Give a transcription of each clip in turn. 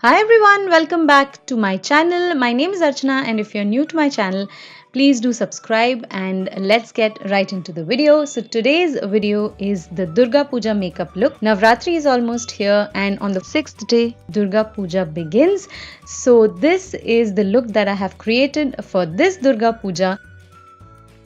Hi everyone, welcome back to my channel. My name is Archana, and if you're new to my channel, please do subscribe and let's get right into the video. So today's video is the Durga Puja makeup look. Navratri is almost here and on the 6th day Durga Puja begins. So this is the look that I have created for this Durga Puja.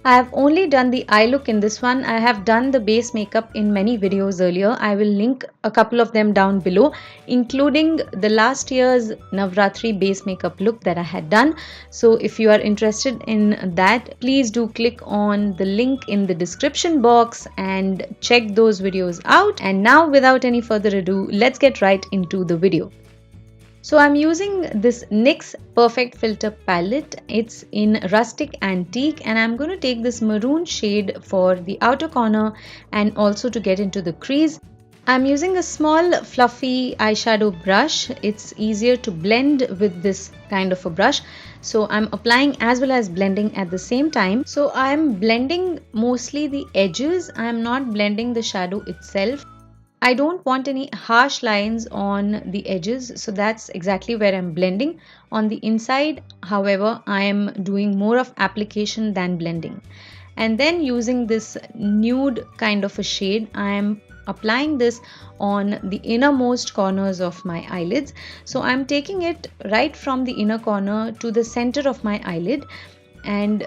I have only done the eye look in this one. I have done the base makeup in many videos earlier. I will link a couple of them down below, including the last year's Navratri base makeup look that I had done. So if you are interested in that, please do click on the link in the description box and check those videos out. And now without any further ado, let's get right into the video. So I'm using this NYX Perfect Filter palette. It's in Rustic Antique and I'm going to take this maroon shade for the outer corner and also to get into the crease. I'm using a small fluffy eyeshadow brush. It's easier to blend with this kind of a brush. So I'm applying as well as blending at the same time. So I'm blending mostly the edges. I'm not blending the shadow itself. I don't want any harsh lines on the edges, so that's exactly where I'm blending. On the inside, however, I am doing more of application than blending. And then using this nude kind of a shade, I am applying this on the innermost corners of my eyelids. So I'm taking it right from the inner corner to the center of my eyelid. And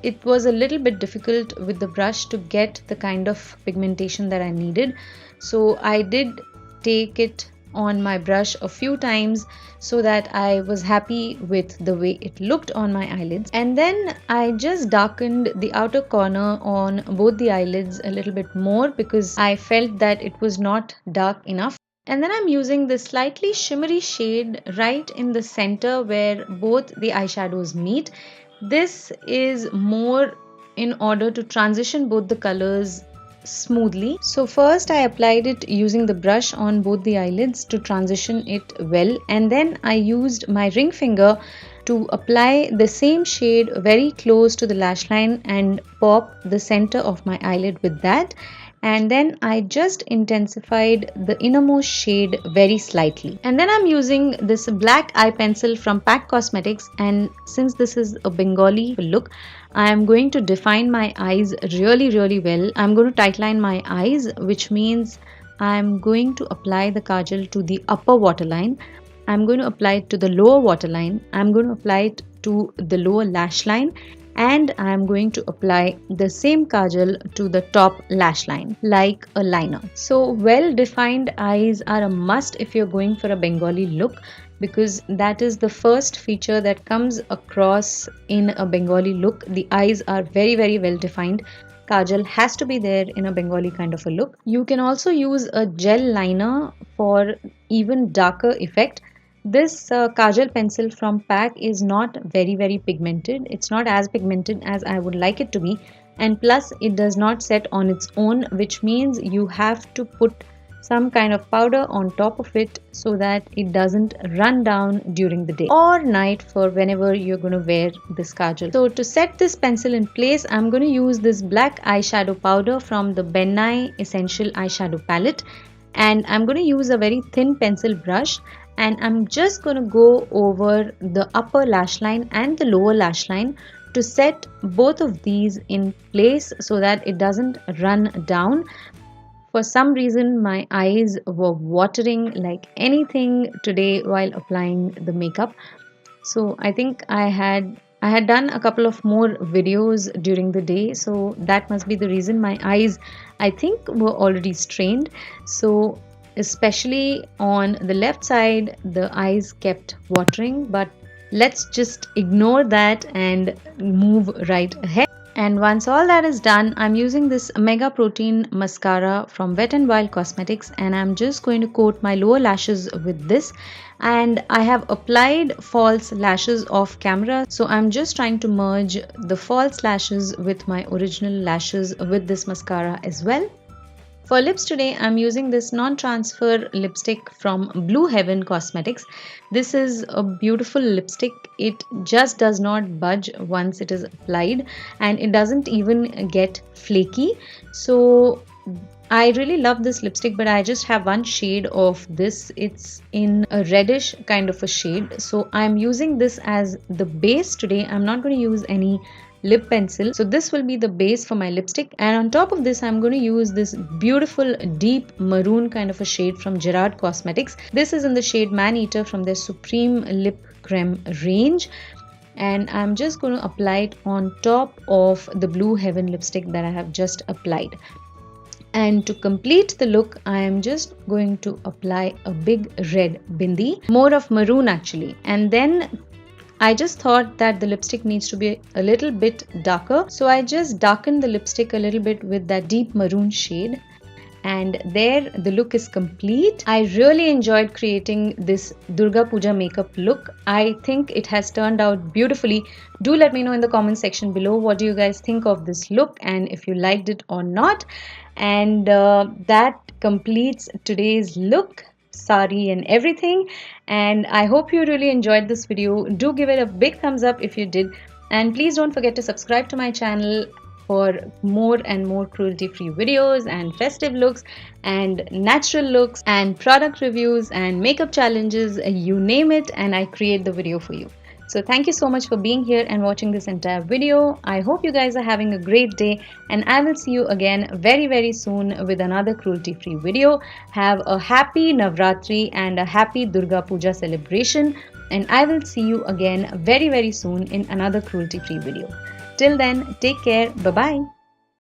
it was a little bit difficult with the brush to get the kind of pigmentation that I needed. So I did take it on my brush a few times so that I was happy with the way it looked on my eyelids. And then I just darkened the outer corner on both the eyelids a little bit more because I felt that it was not dark enough. And then I'm using this slightly shimmery shade right in the center where both the eyeshadows meet. This is more in order to transition both the colors smoothly. So first I applied it using the brush on both the eyelids to transition it well, and then I used my ring finger to apply the same shade very close to the lash line and pop the center of my eyelid with that. And then I just intensified the innermost shade very slightly. And then I'm using this black eye pencil from P.A.C Cosmetics, and since this is a Bengali look, I am going to define my eyes really well. I'm going to tightline my eyes, which means I'm going to apply the kajal to the upper waterline. I'm going to apply it to the lower waterline. I'm going to apply it to the lower lash line. And I am going to apply the same kajal to the top lash line like a liner. So well-defined eyes are a must if you're going for a Bengali look, because that is the first feature that comes across in a Bengali look. The eyes are very well defined. Kajal has to be there in a Bengali kind of a look. You can also use a gel liner for even darker effect. This kajal pencil from P.A.C is not very pigmented. It's not as pigmented as I would like it to be, and plus it does not set on its own, which means you have to put some kind of powder on top of it so that it doesn't run down during the day or night for whenever you're going to wear this kajal. So to set this pencil in place, I'm going to use this black eyeshadow powder from the Benai Essential Eyeshadow Palette, and I'm going to use a very thin pencil brush. And I'm just going to go over the upper lash line and the lower lash line to set both of these in place so that it doesn't run down. For some reason my eyes were watering like anything today while applying the makeup. So I think I had done a couple of more videos during the day, so that must be the reason my eyes, I think, were already strained. So especially on the left side, the eyes kept watering, but let's just ignore that and move right ahead. And once all that is done, I'm using this Mega Protein Mascara from Wet n Wild Cosmetics, and I'm just going to coat my lower lashes with this. And I have applied false lashes off camera, so I'm just trying to merge the false lashes with my original lashes with this mascara as well. For lips today, I'm using this non-transfer lipstick from Blue Heaven Cosmetics. This is a beautiful lipstick. It just does not budge once it is applied, and it doesn't even get flaky. So I really love this lipstick, but I just have one shade of this. It's in a reddish kind of a shade. So I'm using this as the base today. I'm not going to use any lip pencil. So this will be the base for my lipstick. And on top of this, I'm going to use this beautiful deep maroon kind of a shade from Gerard Cosmetics. This is in the shade Maneater from their Supreme Lip Crème range. And I'm just going to apply it on top of the Blue Heaven lipstick that I have just applied. And to complete the look, I am just going to apply a big red bindi, more of maroon actually. And then I just thought that the lipstick needs to be a little bit darker. So I just darkened the lipstick a little bit with that deep maroon shade. And there the look is complete. I really enjoyed creating this Durga Puja makeup look. I think it has turned out beautifully. Do let me know in the comment section below what do you guys think of this look and if you liked it or not. And that completes today's look, sari and everything. And I hope you really enjoyed this video. Do give it a big thumbs up if you did. And please don't forget to subscribe to my channel for more and more cruelty-free videos and festive looks and natural looks and product reviews and makeup challenges, you name it, and I create the video for you. So thank you so much for being here and watching this entire video. I hope you guys are having a great day, and I will see you again very soon with another cruelty-free video. Have a happy Navratri and a happy Durga Puja celebration, and I will see you again very soon in another cruelty-free video. Till then, take care. Bye-bye.